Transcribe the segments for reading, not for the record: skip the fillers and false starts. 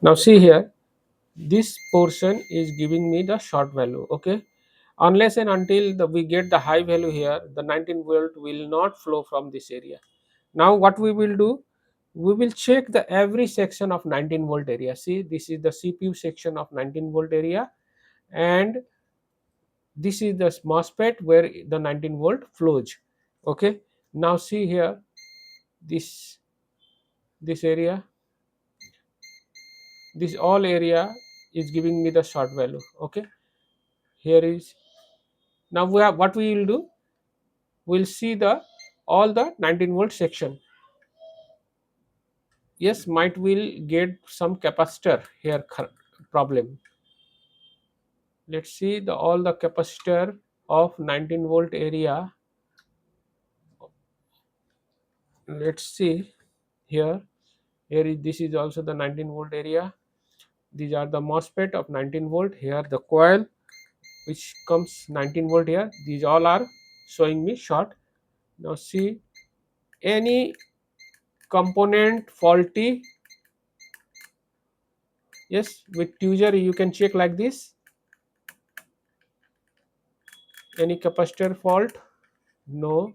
Now see here, this portion is giving me the short value. Okay, unless and until we get the high value here, the 19 volt will not flow from this area. Now what we will do, we will check the every section of 19 volt area. See, this is the CPU section of 19 volt area, and this is the MOSFET where the 19 volt flows. Okay, now see here, this area, this all area is giving me the short value. Okay, here is, now we have, what we will do, we'll see the all the 19 volt section. Yes, might will get some capacitor here problem. Let's see the all the capacitor of 19 volt area. Let's see here, this is also the 19 volt area. These are the MOSFET of 19 volt. Here the coil which comes 19 volt here. These all are showing me short. Now see, any component faulty. Yes, with tweezer you can check like this. Any capacitor fault? No.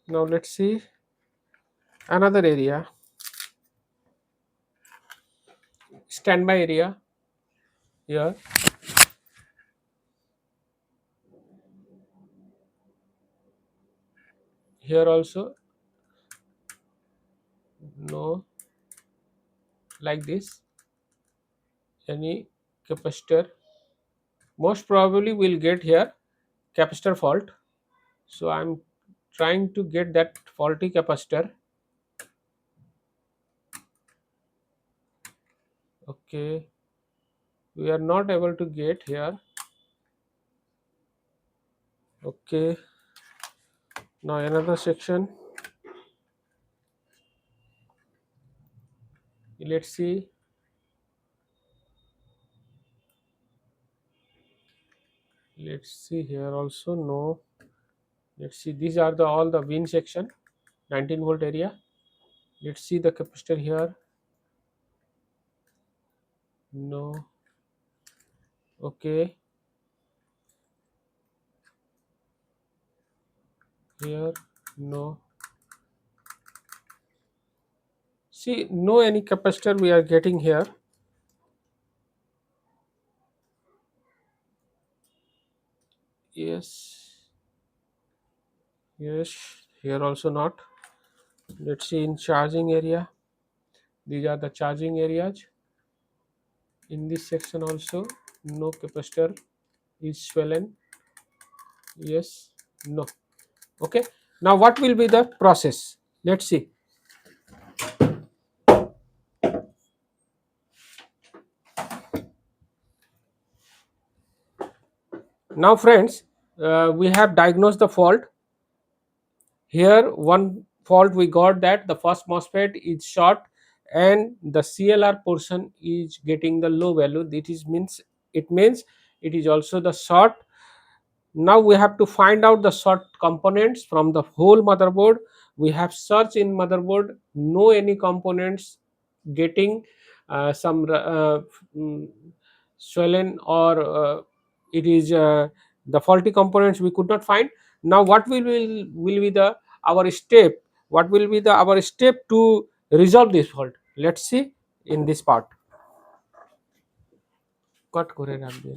Now let's see another area, standby area. Here, here also no, like this. Any capacitor, most probably will get here capacitor fault. So I'm trying to get that faulty capacitor. Okay, we are not able to get here. Okay, now another section. Let's see. Let's see here also no. Let's see, these are the all the win section, 19 volt area. Let's see the capacitor here. No. Okay, here no. See, no any capacitor we are getting here. Yes, yes, here also not. Let's see in charging area. These are the charging areas. In this section also no capacitor is swollen. Yes, no. Okay, now what will be the process? Let's see. Now friends, we have diagnosed the fault. Here one fault we got, that the first MOSFET is short and the CLR portion is getting the low value. That is means, it means it is also the short. Now we have to find out the short components from the whole motherboard. We have searched in motherboard, no any components getting some mm, swollen, or it is the faulty components we could not find. Now what will be the our step, what will be the our step to resolve this fault? Let's see in this part. Cut করে রাখবে।